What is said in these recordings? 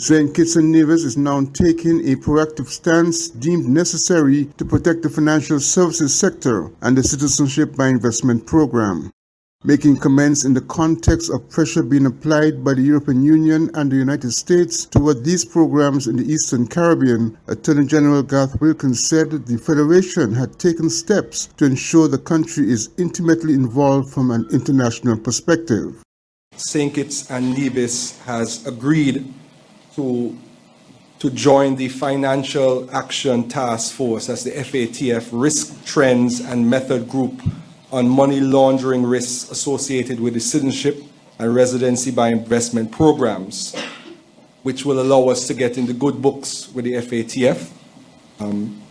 St. Kitts and Nevis is now taking a proactive stance deemed necessary to protect the financial services sector and the Citizenship by Investment program. Making comments in the context of pressure being applied by the European Union and the United States toward these programs in the Eastern Caribbean, Attorney General Garth Wilkins said the Federation had taken steps to ensure the country is intimately involved from an international perspective. St. Kitts and Nevis has agreed to join the Financial Action Task Force as the FATF Risk Trends and Method Group on money laundering risks associated with the citizenship and residency by investment programs, which will allow us to get in the good books with the FATF.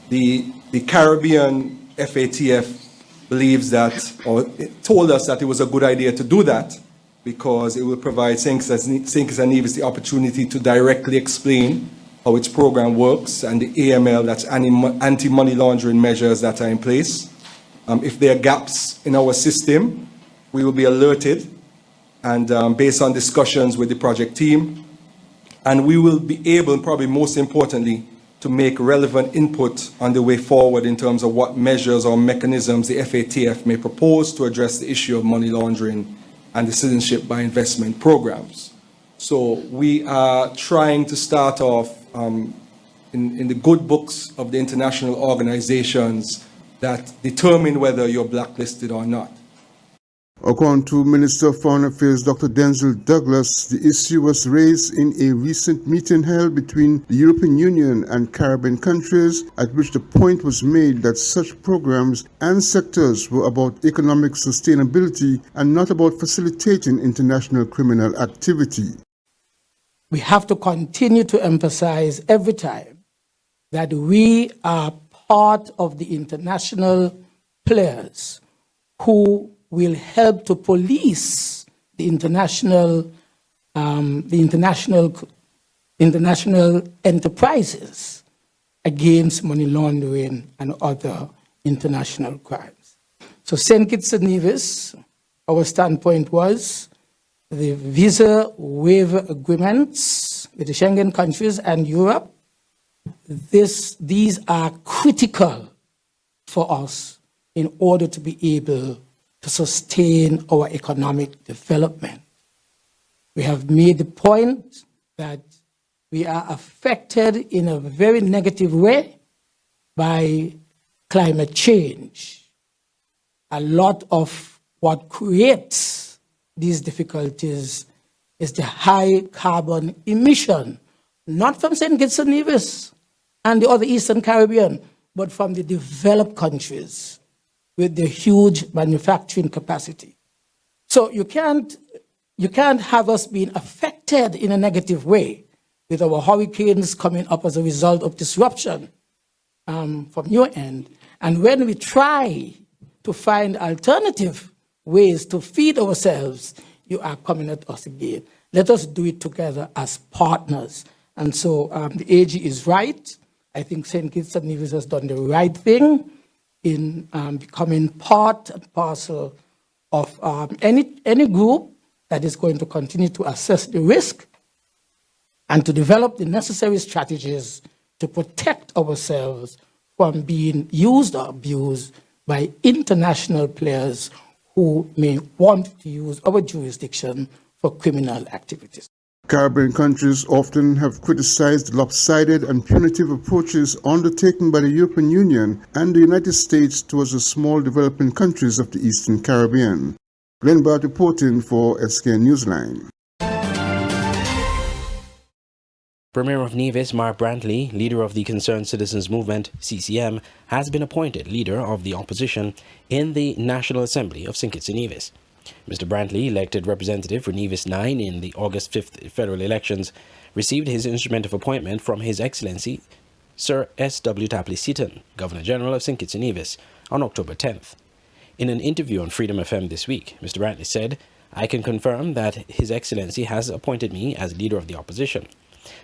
The Caribbean FATF believes that, or told us that it was a good idea to do that because it will provide St. Kitts and Nevis the opportunity to directly explain how its program works and the AML, that's anti-money laundering measures that are in place. If there are gaps in our system, we will be alerted and based on discussions with the project team, and we will be able, probably most importantly, to make relevant input on the way forward in terms of what measures or mechanisms the FATF may propose to address the issue of money laundering and the citizenship by investment programs. So we are trying to start off in the good books of the international organizations that determine whether you're blacklisted or not. According to Minister of Foreign Affairs Dr. Denzel Douglas, the issue was raised in a recent meeting held between the European Union and Caribbean countries, at which the point was made that such programs and sectors were about economic sustainability and not about facilitating international criminal activity. We have to continue to emphasize every time that we are part of the international players who will help to police the international enterprises against money laundering and other international crimes. So St. Kitts and Nevis, our standpoint was the visa waiver agreements with the Schengen countries and Europe. These are critical for us in order to be able to sustain our economic development. We have made the point that we are affected in a very negative way by climate change. A lot of what creates these difficulties is the high carbon emission, not from St. Kitts and Nevis and the other Eastern Caribbean, but from the developed countries with the huge manufacturing capacity. So you can't have us being affected in a negative way with our hurricanes coming up as a result of disruption from your end. And when we try to find alternative ways to feed ourselves, you are coming at us again. Let us do it together as partners. And so the AG is right. I think St. Kitts and Nevis has done the right thing in becoming part and parcel of any group that is going to continue to assess the risk and to develop the necessary strategies to protect ourselves from being used or abused by international players who may want to use our jurisdiction for criminal activities. Caribbean countries often have criticized lopsided and punitive approaches undertaken by the European Union and the United States towards the small developing countries of the Eastern Caribbean. Glenn Bart reporting for SK Newsline. Premier of Nevis, Mark Brantley, leader of the Concerned Citizens Movement, CCM, has been appointed leader of the opposition in the National Assembly of St. Kitts and Nevis. Mr. Brantley, elected representative for Nevis 9 in the August 5th federal elections, received his instrument of appointment from His Excellency Sir S.W. Tapley Seaton, Governor-General of St. Kitts and Nevis, on October 10th. In an interview on Freedom FM this week, Mr. Brantley said, "I can confirm that His Excellency has appointed me as leader of the opposition.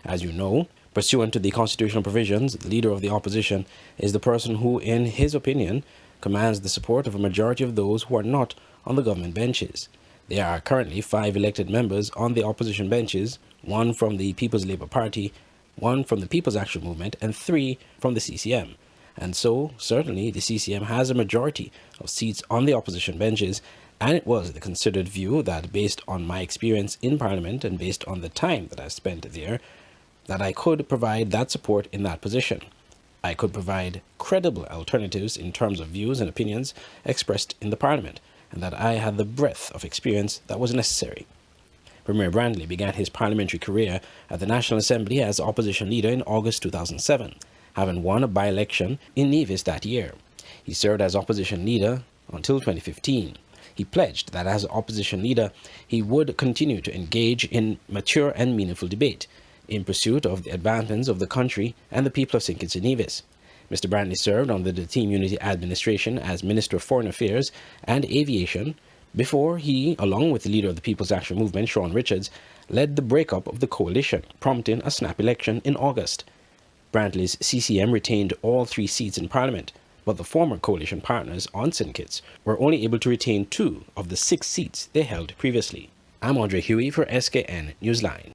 As you know, pursuant to the constitutional provisions, the leader of the opposition is the person who, in his opinion, commands the support of a majority of those who are not on the government benches. There are currently 5 elected members on the opposition benches, 1 from the People's Labour Party, 1 from the People's Action Movement, and 3 from the CCM. And so, certainly, the CCM has a majority of seats on the opposition benches, and it was the considered view that, based on my experience in Parliament and based on the time that I spent there, that I could provide that support in that position. I could provide credible alternatives in terms of views and opinions expressed in the Parliament, and that I had the breadth of experience that was necessary. Premier Brandley began his parliamentary career at the National Assembly as opposition leader in August 2007, having won a by-election in Nevis that year. He served as opposition leader until 2015. He pledged that as opposition leader, he would continue to engage in mature and meaningful debate in pursuit of the advancements of the country and the people of St. Kitts and Nevis. Mr. Brandley served under the Team Unity administration as Minister of Foreign Affairs and Aviation before he, along with the leader of the People's Action Movement, Sean Richards, led the breakup of the coalition, prompting a snap election in August. Brandley's CCM retained all 3 seats in Parliament, but the former coalition partners on St. Kitts were only able to retain 2 of the 6 seats they held previously. I'm Andre Huey for SKN Newsline.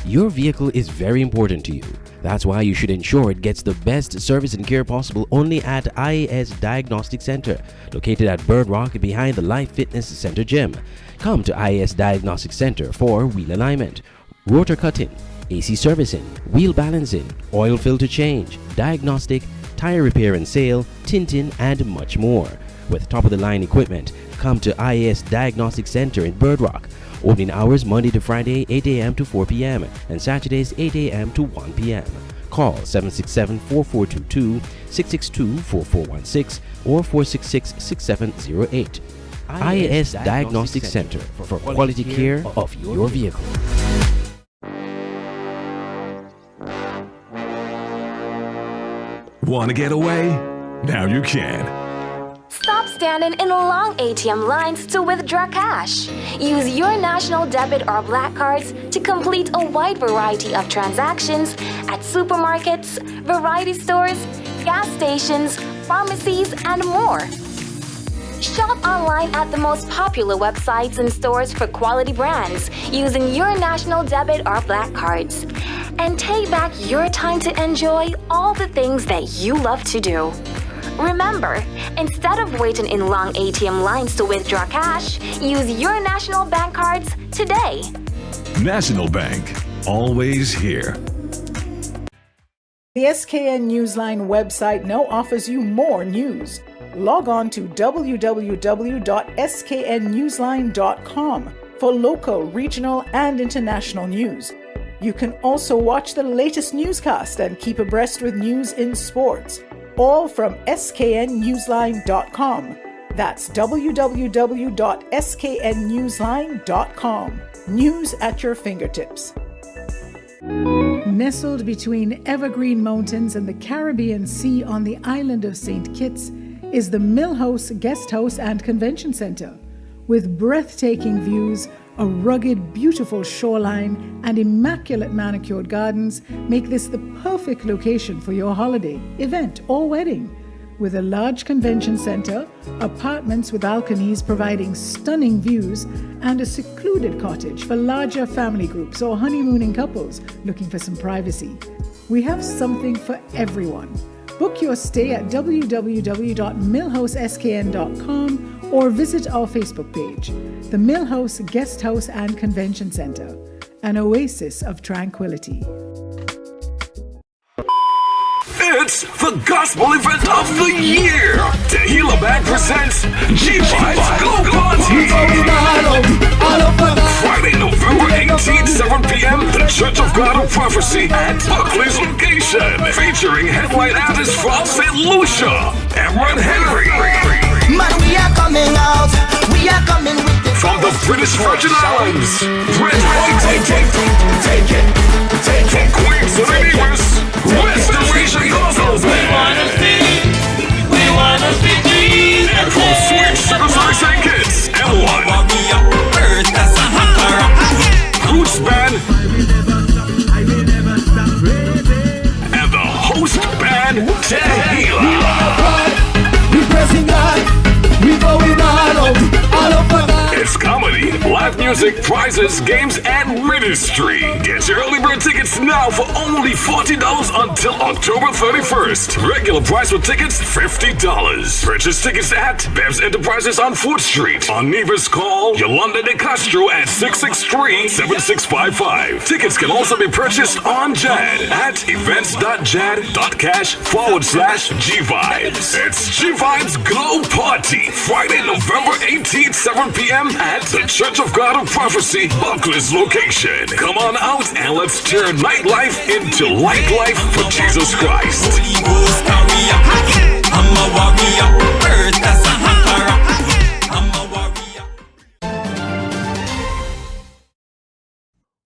Your vehicle is very important to you. That's why you should ensure it gets the best service and care possible only at IAS Diagnostic Center, located at Bird Rock behind the Life Fitness Center gym. Come to IAS Diagnostic Center for wheel alignment, rotor cutting, AC servicing, wheel balancing, oil filter change, diagnostic, tire repair and sale, tinting, and much more. With top-of-the-line equipment, come to IAS Diagnostic Center in Bird Rock. Opening hours Monday to Friday, 8 a.m. to 4 p.m. and Saturdays, 8 a.m. to 1 p.m. Call 767-4422, 662-4416, or 466-6708. IAS Diagnostic Center for quality care of your vehicle. Want to get away? Now you can. Stop standing in long ATM lines to withdraw cash. Use your national debit or black cards to complete a wide variety of transactions at supermarkets, variety stores, gas stations, pharmacies, and more. Shop online at the most popular websites and stores for quality brands using your national debit or black cards. And take back your time to enjoy all the things that you love to do. Remember, instead of waiting in long ATM lines to withdraw cash, use your national bank cards today. National Bank, always here. The SKN Newsline website now offers you more news. Log on to www.sknnewsline.com for local, regional, and international news. You can also watch the latest newscast and keep abreast with news in sports. All from sknnewsline.com. That's www.sknnewsline.com. News at your fingertips. Nestled between evergreen mountains and the Caribbean Sea on the island of St. Kitts is the Millhouse Guest House and Convention Center. With breathtaking views, a rugged, beautiful shoreline, and immaculate manicured gardens make this the perfect location for your holiday, event, or wedding. With a large convention center, apartments with balconies providing stunning views, and a secluded cottage for larger family groups or honeymooning couples looking for some privacy. We have something for everyone. Book your stay at www.millhouseskn.com or visit our Facebook page, the Millhouse Guest House and Convention Center, an oasis of tranquility. It's the gospel event of the year. Tehillah Band presents G5's Go Party. Friday, November 18th, 7 p.m. The Church of God of Prophecy at Buckley's location. Featuring headline artists from St. Lucia, Emran Henry. Man, we are coming out. We are coming with the From the British Virgin Islands, Red White. take it. From Queens to the Nevis, Restoration Gospel Band. We wanna see Jesus. And from Sweet Sugar St. Kitts, M1. Roots Band. And the host band, Tehillah. We praising God. music, prizes, games, and ministry. Get your early bird tickets now for only $40 until October 31st. Regular price for tickets, $50. Purchase tickets at Bev's Enterprises on 4th Street. On Nevis, call Yolanda de Castro at 663-7655. Tickets can also be purchased on JAD at events.jad.cash/G-Vibes. It's G-Vibes Glow Party, Friday, November 18th, 7 p.m. at the Church of God of Prophecy, Buckley's location. Come on out and let's turn nightlife into light life for Jesus Christ. Holy Ghost carrier, I'm a warrior. Earth as a hamper, I'm a warrior.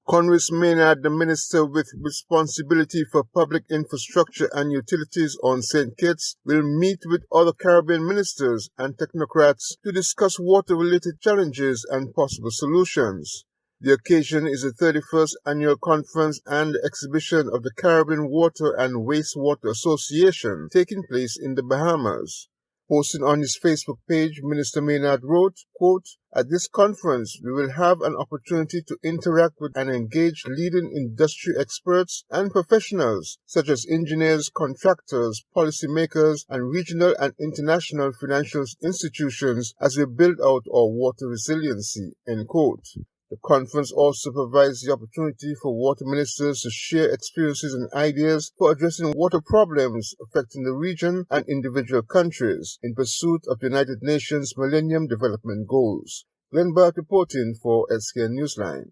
Conwys Maynard, the Minister with responsibility for public infrastructure and utilities on St. Kitts, will meet with other Caribbean ministers and technocrats to discuss water-related challenges and possible solutions. The occasion is the 31st annual conference and exhibition of the Caribbean Water and Wastewater Association, taking place in the Bahamas. Posting on his Facebook page, Minister Maynard wrote, quote, "At this conference, we will have an opportunity to interact with and engage leading industry experts and professionals, such as engineers, contractors, policymakers, and regional and international financial institutions as we build out our water resiliency," end quote. The conference also provides the opportunity for water ministers to share experiences and ideas for addressing water problems affecting the region and individual countries in pursuit of the United Nations Millennium Development Goals. Glenn Burke reporting for SKN Newsline.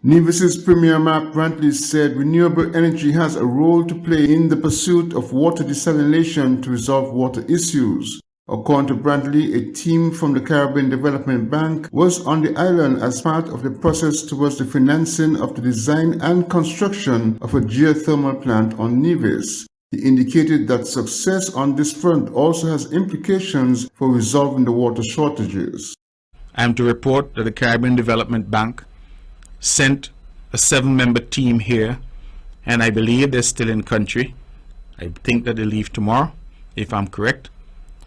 Nevis's Premier Mark Brantley said renewable energy has a role to play in the pursuit of water desalination to resolve water issues. According to Brantley, a team from the Caribbean Development Bank was on the island as part of the process towards the financing of the design and construction of a geothermal plant on Nevis. He indicated that success on this front also has implications for resolving the water shortages. I am to report that the Caribbean Development Bank sent a 7-member team here, and I believe they're still in country. I think that they leave tomorrow, if I'm correct.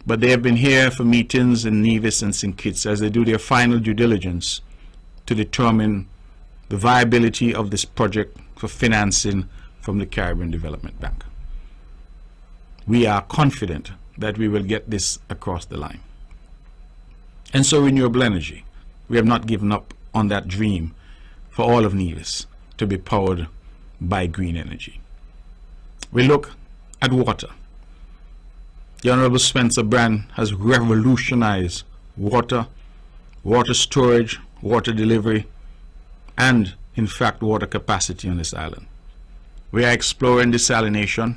But they have been here for meetings in Nevis and St. Kitts as they do their final due diligence to determine the viability of this project for financing from the Caribbean Development Bank. We are confident that we will get this across the line. And so renewable energy. We have not given up on that dream for all of Nevis to be powered by green energy. We look at water. The Honorable Spencer Brand has revolutionized water storage, water delivery, and, in fact, water capacity on this island. We are exploring desalination,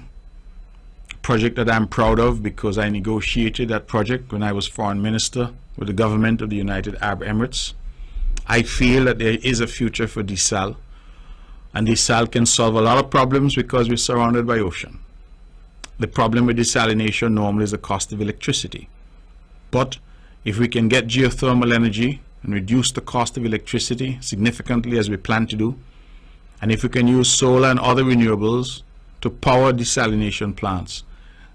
a project that I'm proud of because I negotiated that project when I was Foreign Minister with the government of the United Arab Emirates. I feel that there is a future for desal, and desal can solve a lot of problems because we're surrounded by ocean. The problem with desalination normally is the cost of electricity. But if we can get geothermal energy and reduce the cost of electricity significantly as we plan to do, and if we can use solar and other renewables to power desalination plants,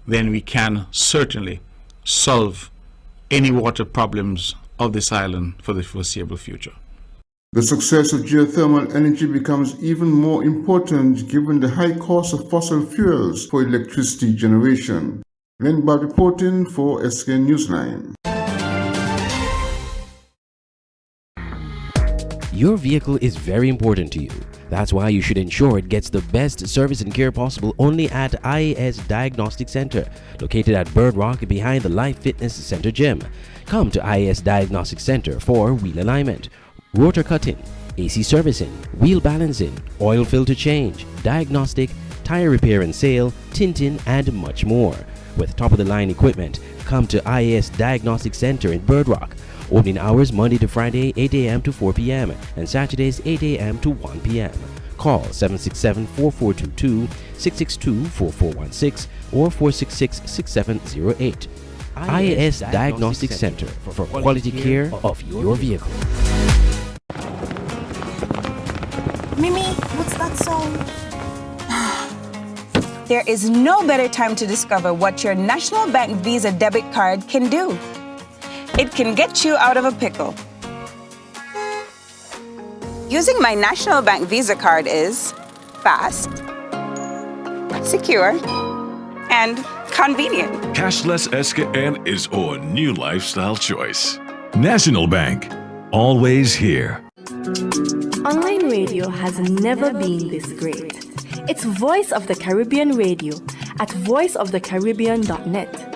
then we can certainly solve any water problems of this island for the foreseeable future. The success of geothermal energy becomes even more important given the high cost of fossil fuels for electricity generation. Glenn Burke reporting for SKN Newsline. Your vehicle is very important to you. That's why you should ensure it gets the best service and care possible only at IAS Diagnostic Center, located at Bird Rock behind the Life Fitness Center gym. Come to IAS Diagnostic Center for wheel alignment, rotor cutting, AC servicing, wheel balancing, oil filter change, diagnostic, tire repair and sale, tinting, and much more. With top-of-the-line equipment, come to IAS Diagnostic Center in Bird Rock. Opening hours Monday to Friday 8 a.m. to 4 p.m. and Saturdays 8 a.m. to 1 p.m. Call 767-4422, 662-4416, or 466-6708. IAS Diagnostic Center for quality care of your vehicle. Mimi, what's that song? There is no better time to discover what your National Bank Visa debit card can do. it can get you out of a pickle. Using my National Bank Visa card is fast, secure, and convenient. Cashless SKN is our new lifestyle choice. National Bank, always here. Online radio has never been this great. It's Voice of the Caribbean Radio at voiceofthecaribbean.net.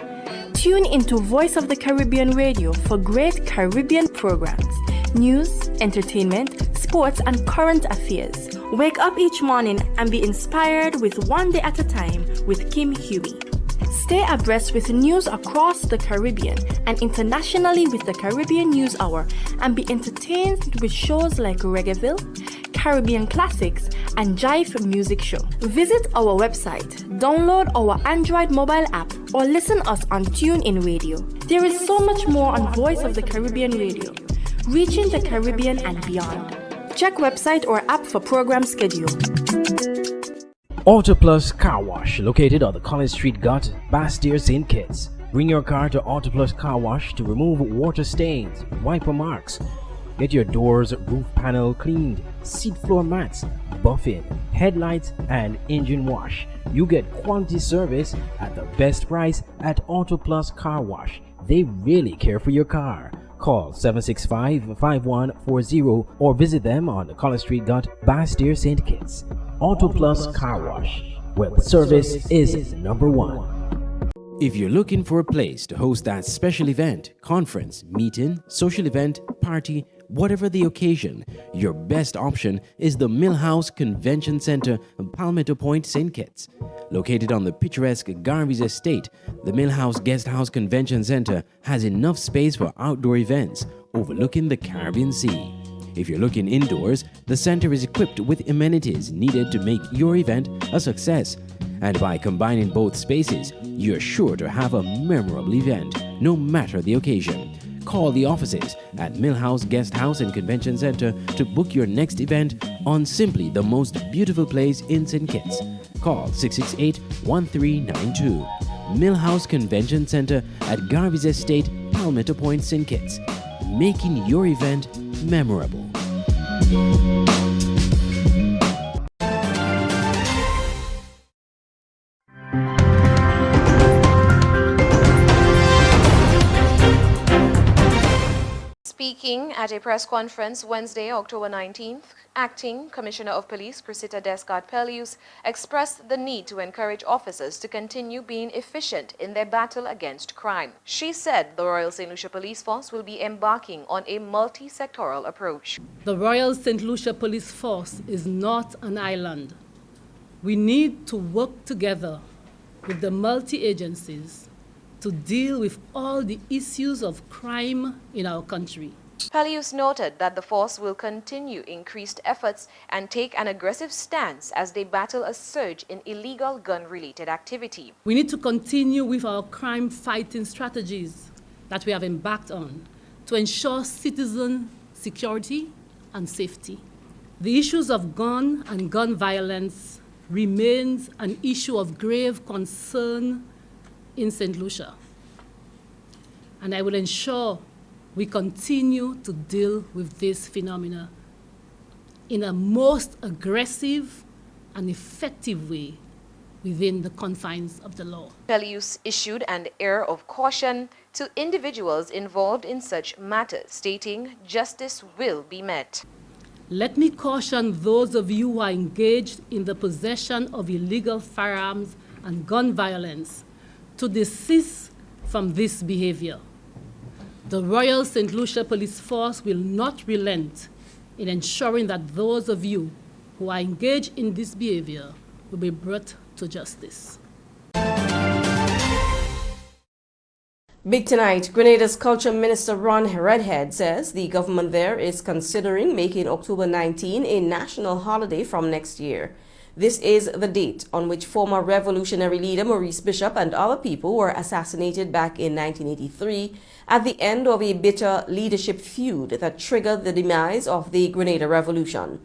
Tune into Voice of the Caribbean Radio for great Caribbean programs, news, entertainment, sports, and current affairs. Wake up each morning and be inspired with One Day at a Time with Kim Huey. Stay abreast with news across the Caribbean and internationally with the Caribbean News Hour, and be entertained with shows like Reggaeville, Caribbean Classics, and Jive Music Show. Visit our website, download our Android mobile app, or listen us on TuneIn Radio. There is so much more on Voice of the Caribbean Radio, reaching the Caribbean and beyond. Check website or app for program schedule. Auto Plus Car Wash, located on the Collins Street Gut, Bastille, St. Kitts. Bring your car to Auto Plus Car Wash to remove water stains, wiper marks. Get your doors, roof panel cleaned, seat floor mats, buffing, headlights, and engine wash. You get quality service at the best price at Auto Plus Car Wash. They really care for your car. Call 765-5140 or visit them on the Collins Street Gut, Bastille, St. Kitts. Auto Plus Car Wash, where the service is number one. If you're looking for a place to host that special event, conference, meeting, social event, party, whatever the occasion, your best option is the Millhouse Convention Center in Palmetto Point, St. Kitts. Located on the picturesque Garvey's Estate, the Millhouse Guest House Convention Center has enough space for outdoor events overlooking the Caribbean Sea. If you're looking indoors, the center is equipped with amenities needed to make your event a success. And by combining both spaces, you're sure to have a memorable event, no matter the occasion. Call the offices at Millhouse Guest House and Convention Center to book your next event on simply the most beautiful place in St. Kitts. Call 668-1392. Millhouse Convention Center at Garvey's Estate, Palmetto Point, St. Kitts. Making your event memorable. Speaking at a press conference Wednesday, October 19th, Acting Commissioner of Police Cressida Descartes-Pellius expressed the need to encourage officers to continue being efficient in their battle against crime. She said the Royal St. Lucia Police Force will be embarking on a multi-sectoral approach. The Royal St. Lucia Police Force is not an island. We need to work together with the multi-agencies to deal with all the issues of crime in our country. Pellius noted that the force will continue increased efforts and take an aggressive stance as they battle a surge in illegal gun-related activity. We need to continue with our crime-fighting strategies that we have embarked on to ensure citizen security and safety. The issues of gun and gun violence remains an issue of grave concern in St. Lucia, and I will ensure we continue to deal with this phenomena in a most aggressive and effective way within the confines of the law. Pellius issued an air of caution to individuals involved in such matters, stating justice will be met. Let me caution those of you who are engaged in the possession of illegal firearms and gun violence to desist from this behavior. The Royal St. Lucia Police Force will not relent in ensuring that those of you who are engaged in this behavior will be brought to justice. Big tonight, Grenada's Culture Minister Ron Redhead says the government there is considering making October 19 a national holiday from next year. This is the date on which former revolutionary leader Maurice Bishop and other people were assassinated back in 1983 at the end of a bitter leadership feud that triggered the demise of the Grenada Revolution.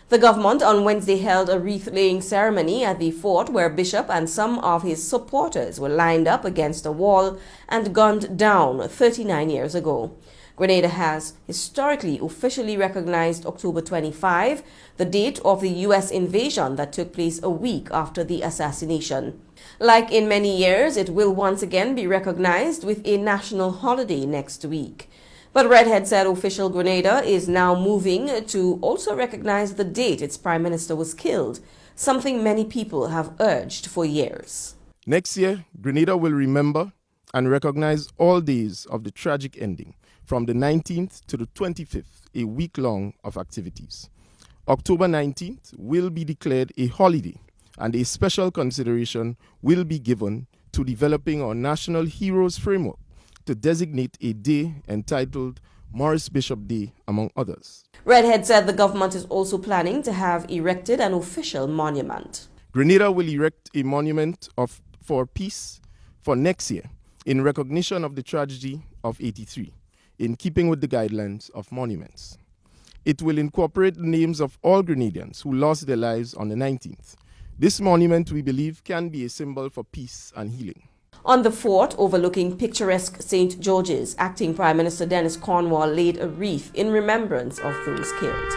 The government on Wednesday held a wreath-laying ceremony at the fort where Bishop and some of his supporters were lined up against a wall and gunned down 39 years ago. Grenada has historically officially recognized October 25, the date of the U.S. invasion that took place a week after the assassination. Like in many years, it will once again be recognized with a national holiday next week. But Redhead said official Grenada is now moving to also recognize the date its prime minister was killed, something many people have urged for years. Next year, Grenada will remember and recognize all days of the tragic ending, from the 19th to the 25th, a week long of activities. October 19th will be declared a holiday, and a special consideration will be given to developing our National Heroes Framework to designate a day entitled Maurice Bishop Day, among others. Redhead said the government is also planning to have erected an official monument. Grenada will erect a monument for peace for next year in recognition of the tragedy of '83, in keeping with the guidelines of monuments. It will incorporate the names of all Grenadians who lost their lives on the 19th. This monument, we believe, can be a symbol for peace and healing. On the fort overlooking picturesque St. George's, Acting Prime Minister Dennis Cornwall laid a wreath in remembrance of those killed.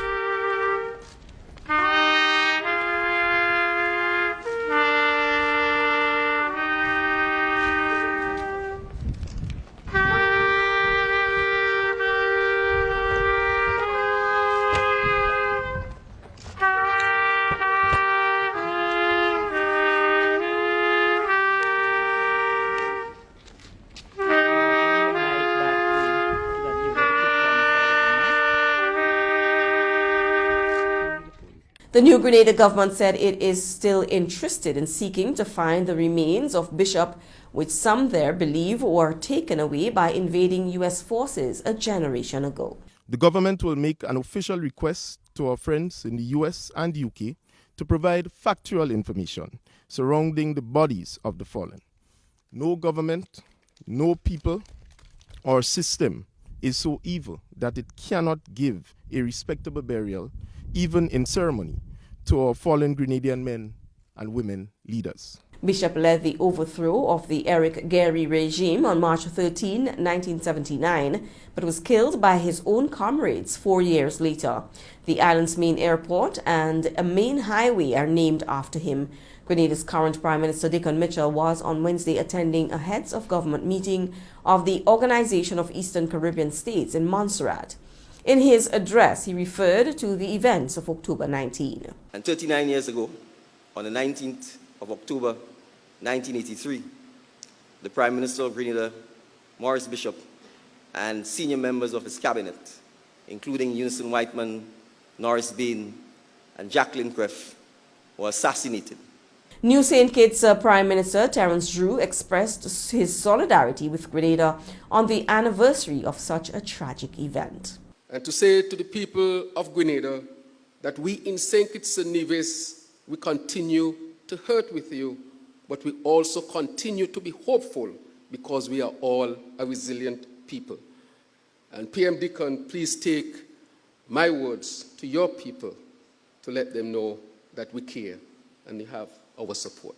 The New Grenada government said it is still interested in seeking to find the remains of Bishop, which some there believe were taken away by invading U.S. forces a generation ago. The government will make an official request to our friends in the US and UK to provide factual information surrounding the bodies of the fallen. No government, no people or system is so evil that it cannot give a respectable burial, even in ceremony, to our fallen Grenadian men and women leaders. Bishop led the overthrow of the Eric Gary regime on March 13, 1979, but was killed by his own comrades 4 years later. The island's main airport and a main highway are named after him. Grenada's current Prime Minister Dickon Mitchell was on Wednesday attending a heads of government meeting of the Organization of Eastern Caribbean States in Montserrat. In his address, he referred to the events of October 19. And 39 years ago, on the 19th of October 1983, the Prime Minister of Grenada, Maurice Bishop, and senior members of his cabinet, including Unison Whiteman, Norris Bain, and Jacqueline Creff, were assassinated. New St. Kitts Prime Minister Terence Drew expressed his solidarity with Grenada on the anniversary of such a tragic event. And to say to the people of Grenada that we in St. Kitts and Nevis, we continue to hurt with you, but we also continue to be hopeful because we are all a resilient people. And PM Dickon, please take my words to your people to let them know that we care and they have our support.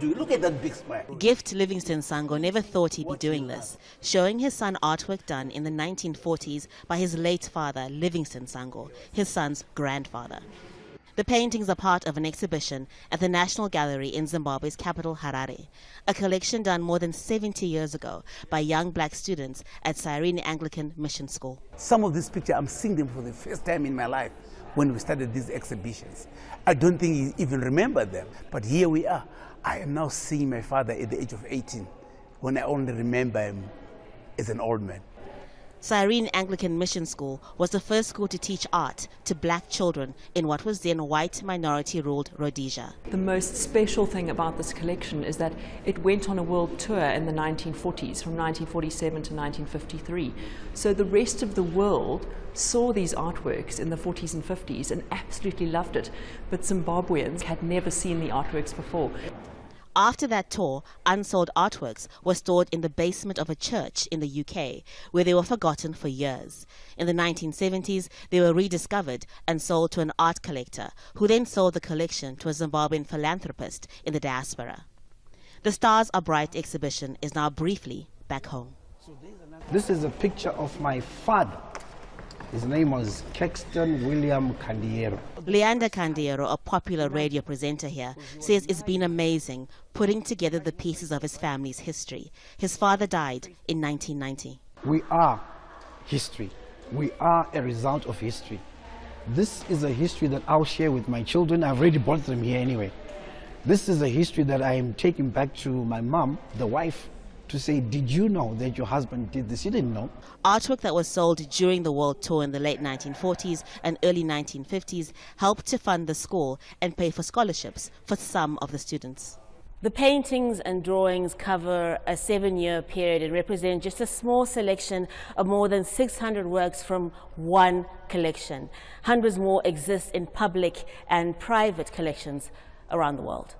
Look at that big smile. Gift Livingston Sango never thought he'd be doing this, showing his son artwork done in the 1940s by his late father, Livingston Sango, his son's grandfather. The paintings are part of an exhibition at the National Gallery in Zimbabwe's capital, Harare, a collection done more than 70 years ago by young black students at Cyrene Anglican Mission School. Some of these pictures, I'm seeing them for the first time in my life when we started these exhibitions. I don't think he even remembered them, but here we are. I am now seeing my father at the age of 18, when I only remember him as an old man. Cyrene Anglican Mission School was the first school to teach art to black children in what was then white minority-ruled Rhodesia. The most special thing about this collection is that it went on a world tour in the 1940s, from 1947 to 1953. So the rest of the world saw these artworks in the 40s and 50s and absolutely loved it, but Zimbabweans had never seen the artworks before. After that tour, unsold artworks were stored in the basement of a church in the UK, where they were forgotten for years. In the 1970s, they were rediscovered and sold to an art collector, who then sold the collection to a Zimbabwean philanthropist in the diaspora. The Stars Are Bright exhibition is now briefly back home. This is a picture of my father. His name was Caxton William Candiero. Leander Candiero, a popular radio presenter here, says it's been amazing putting together the pieces of his family's history. His father died in 1990. We are history. We are a result of history. This is a history that I'll share with my children. I've already brought them here anyway. This is a history that I am taking back to my mom, the wife, to say, did you know that your husband did this? You didn't know. Artwork that was sold during the World Tour in the late 1940s and early 1950s helped to fund the school and pay for scholarships for some of the students. The paintings and drawings cover a 7-year period and represent just a small selection of more than 600 works from one collection. Hundreds more exist in public and private collections around the world.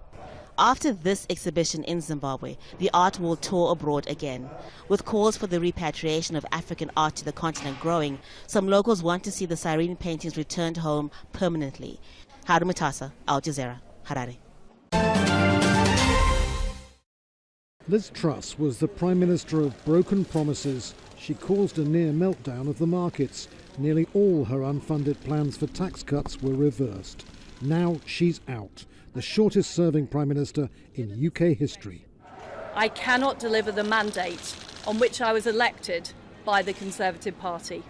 After this exhibition in Zimbabwe, the art will tour abroad again. With calls for the repatriation of African art to the continent growing, some locals want to see the Cyrene paintings returned home permanently. Haru Mutasa, Al Jazeera, Harare. Liz Truss was the Prime Minister of broken promises. She caused a near meltdown of the markets. Nearly all her unfunded plans for tax cuts were reversed. Now she's out, the shortest-serving Prime Minister in UK history. I cannot deliver the mandate on which I was elected by the Conservative Party.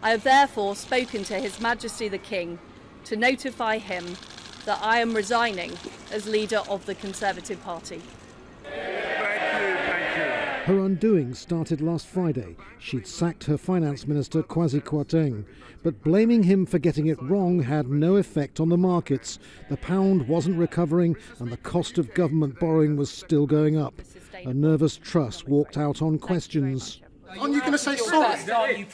I have therefore spoken to His Majesty the King to notify him that I am resigning as leader of the Conservative Party. Her undoing started last Friday. She'd sacked her finance minister, Kwasi Kwarteng. But blaming him for getting it wrong had no effect on the markets. The pound wasn't recovering and the cost of government borrowing was still going up. A nervous Truss walked out on questions. Aren't you going to say sorry?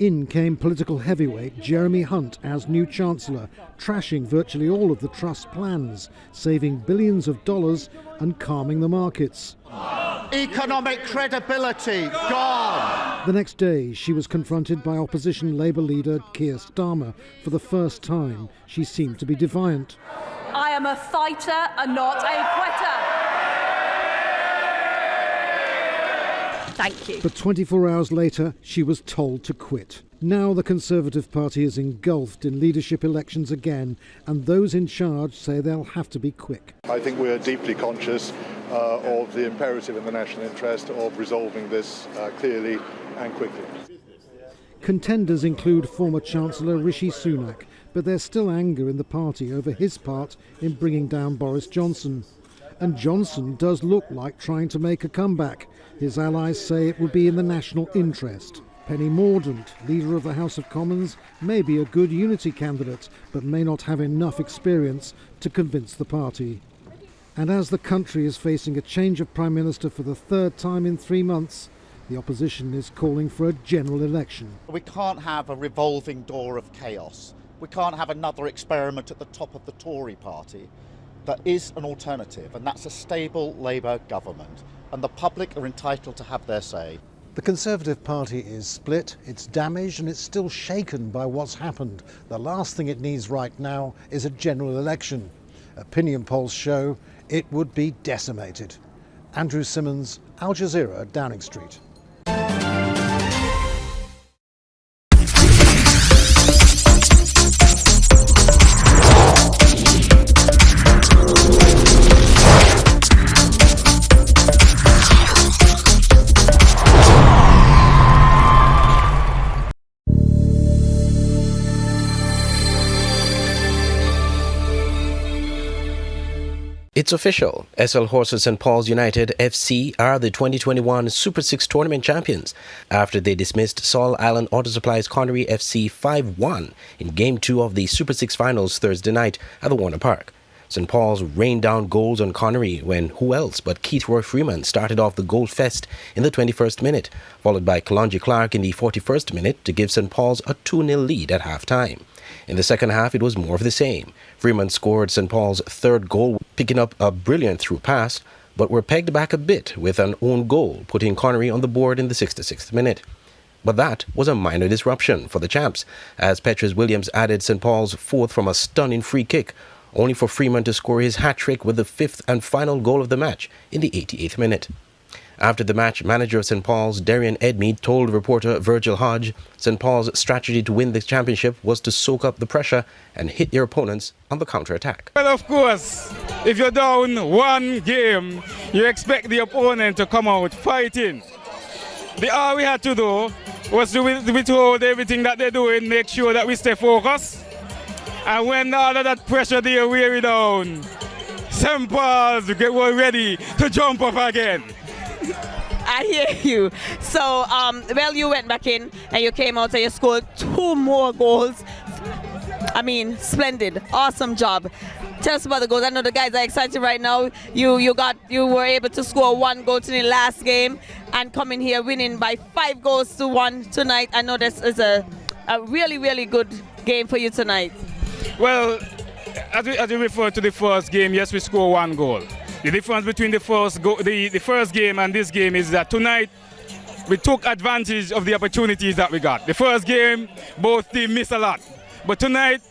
In came political heavyweight Jeremy Hunt as new Chancellor, trashing virtually all of the Truss plans, saving billions of dollars and calming the markets. Economic credibility gone. The next day, she was confronted by opposition Labour leader Keir Starmer. For the first time, she seemed to be defiant. I am a fighter and not a quitter. Thank you. But 24 hours later, she was told to quit. Now the Conservative Party is engulfed in leadership elections again, and those in charge say they'll have to be quick. I think we're deeply conscious of the imperative in the national interest of resolving this clearly and quickly. Contenders include former Chancellor Rishi Sunak, but there's still anger in the party over his part in bringing down Boris Johnson. And Johnson does look like trying to make a comeback. His allies say it would be in the national interest. Penny Mordaunt, leader of the House of Commons, may be a good unity candidate, but may not have enough experience to convince the party. And as the country is facing a change of Prime Minister for the third time in 3 months, the opposition is calling for a general election. We can't have a revolving door of chaos. We can't have another experiment at the top of the Tory party. There is an alternative, and that's a stable Labour government, and the public are entitled to have their say. The Conservative Party is split, it's damaged, and it's still shaken by what's happened. The last thing it needs right now is a general election. Opinion polls show it would be decimated. Andrew Simmons, Al Jazeera, Downing Street. It's official. SL Horses St. Paul's United FC are the 2021 Super 6 tournament champions after they dismissed Sol Island Auto Supply's Connery FC 5-1 in Game 2 of the Super 6 finals Thursday night at the Warner Park. St. Paul's rained down goals on Connery when who else but Keith Roy Freeman started off the goal fest in the 21st minute, followed by Kalonji Clark in the 41st minute to give St. Paul's a 2-0 lead at half-time. In the second half, it was more of the same. Freeman scored St. Paul's third goal, picking up a brilliant through pass, but were pegged back a bit with an own goal, putting Connery on the board in the 66th minute. But that was a minor disruption for the champs, as Petrus Williams added St. Paul's fourth from a stunning free kick, only for Freeman to score his hat-trick with the fifth and final goal of the match in the 88th minute. After the match, manager of St. Paul's, Darian Edmead, told reporter Virgil Hodge St. Paul's strategy to win the championship was to soak up the pressure and hit their opponents on the counter-attack. Well, of course, if you're down one game, you expect the opponent to come out fighting. All we had to do was to withhold everything that they're doing, make sure that we stay focused. And when all of that pressure there wear it down, St. Paul's were ready to jump up again. I hear you. So, well, you went back in and you came out and you scored 2 more goals. I mean, splendid. Awesome job. Tell us about the goals. I know the guys are excited right now. You were able to score 1 goal in the last game and coming here winning by 5 goals to 1 tonight. I know this is a really, really good game for you tonight. Well, as we refer to the first game, yes, we score 1 goal. The difference between the first game and this game is that tonight we took advantage of the opportunities that we got. The first game, both teams missed a lot. But tonight,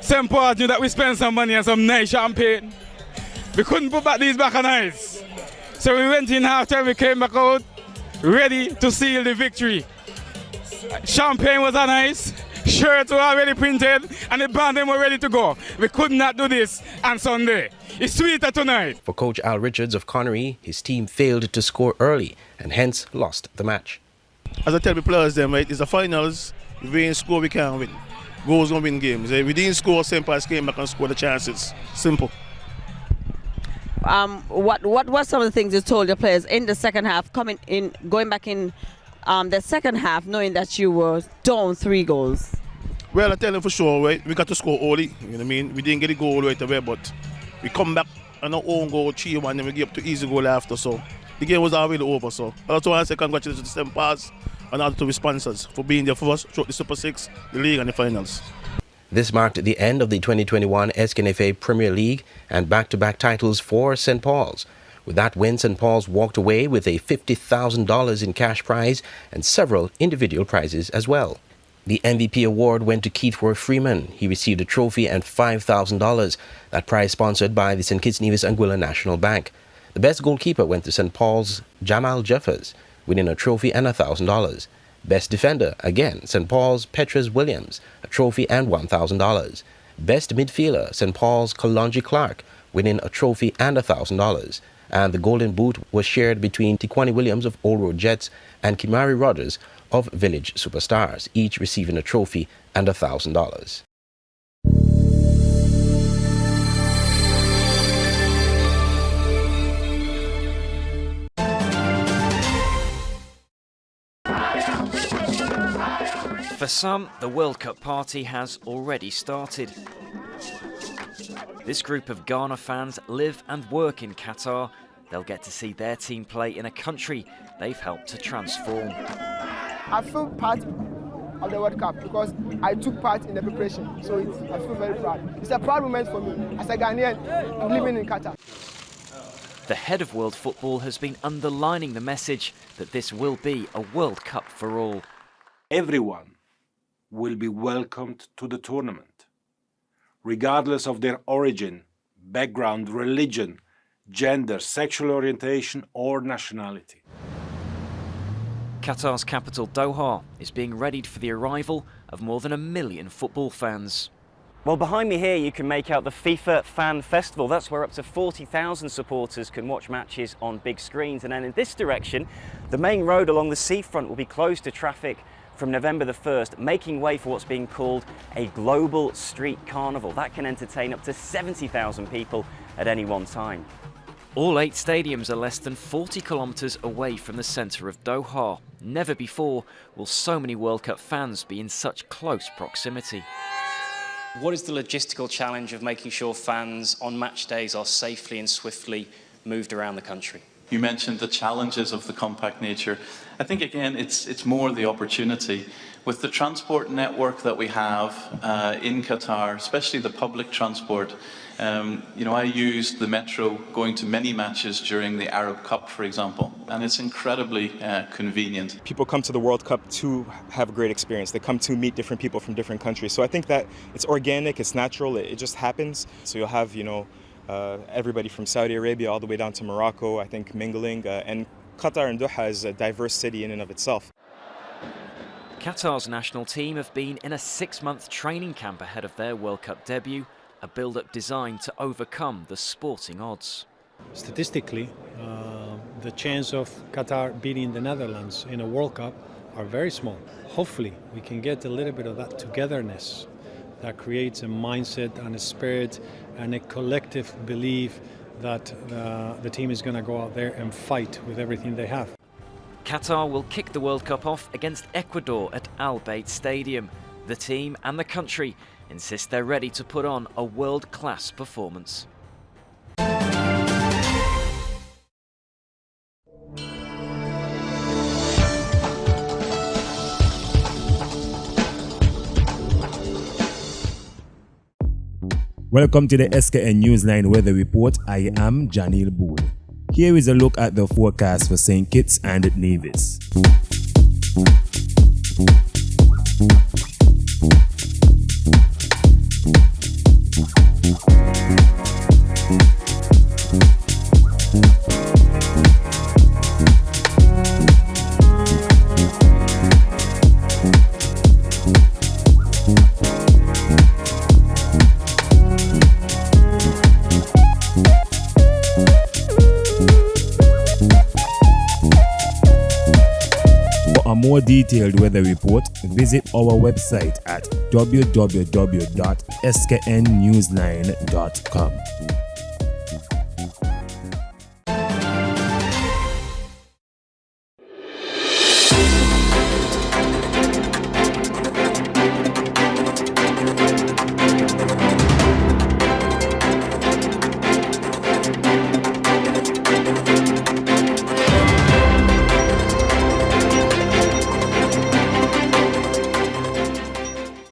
St. Paul knew that we spent some money on some nice champagne. We couldn't put back these back on ice. So we went in halftime, we came back out ready to seal the victory. Champagne was on ice, shirts were already printed, and the band were ready to go. We could not do this on Sunday. It's sweeter tonight. For coach Al Richards of Connery, his team failed to score early and hence lost the match. As I tell the players, right, it's the finals. If we ain't score, we can't win. Goals don't win games. If we didn't score, St. Paul's came back and scored the chances. Simple. What were some of the things you told your players in the second half, going back in the second half, knowing that you were down 3 goals? Well, I tell them for sure, right, we got to score early. You know what I mean? We didn't get a goal right away, but we come back on our own goal, 3-1, and we give up to easy goal after. So the game was already over. So I also want to say congratulations to St. Paul's and other to the sponsors for being there for us throughout the Super 6, the league, and the finals. This marked the end of the 2021 SKNFA Premier League and back-to-back titles for St. Paul's. With that win, St. Paul's walked away with a $50,000 in cash prize and several individual prizes as well. The MVP award went to Keith Roy Freeman. He received a trophy and $5,000. That prize sponsored by the St. Kitts Nevis Anguilla National Bank. The best goalkeeper went to St. Paul's Jamal Jeffers, winning a trophy and $1,000. Best defender, again, St. Paul's Petrus Williams, a trophy and $1,000. Best midfielder, St. Paul's Kalonji Clark, winning a trophy and $1,000. And the Golden Boot was shared between Tiquani Williams of Old Road Jets and Kimari Rogers of Village Superstars, each receiving a trophy and $1,000. For some, the World Cup party has already started. This group of Ghana fans live and work in Qatar. They'll get to see their team play in a country they've helped to transform. I feel part of the World Cup because I took part in the preparation, so I feel very proud. It's a proud moment for me as a Ghanaian living in Qatar. The head of world football has been underlining the message that this will be a World Cup for all. Everyone will be welcomed to the tournament, regardless of their origin, background, religion, gender, sexual orientation or nationality. Qatar's capital Doha is being readied for the arrival of more than 1 million football fans. Well, behind me here you can make out the FIFA Fan Festival. That's where up to 40,000 supporters can watch matches on big screens. And then in this direction, the main road along the seafront will be closed to traffic from November the 1st, making way for what's being called a global street carnival. That can entertain up to 70,000 people at any one time. All 8 stadiums are less than 40 kilometres away from the centre of Doha. Never before will so many World Cup fans be in such close proximity. What is the logistical challenge of making sure fans on match days are safely and swiftly moved around the country? You mentioned the challenges of the compact nature. I think, again, it's more the opportunity. With the transport network that we have in Qatar, especially the public transport, I used the metro going to many matches during the Arab Cup, for example, and it's incredibly convenient. People come to the World Cup to have a great experience. They come to meet different people from different countries. So I think that it's organic, it's natural, it just happens. So you'll have, everybody from Saudi Arabia all the way down to Morocco, I think, mingling. And Qatar and Doha is a diverse city in and of itself. Qatar's national team have been in a 6-month training camp ahead of their World Cup debut, a build-up designed to overcome the sporting odds. Statistically, the chance of Qatar beating the Netherlands in a World Cup are very small. Hopefully, we can get a little bit of that togetherness that creates a mindset and a spirit and a collective belief that the team is going to go out there and fight with everything they have. Qatar will kick the World Cup off against Ecuador at Al Bayt Stadium. The team and the country insist they're ready to put on a world-class performance. Welcome to the SKN Newsline Weather Report. I am Janil Boole. Here is a look at the forecast for St. Kitts and Nevis. For a more detailed weather report, visit our website at www.sknnewsline.com.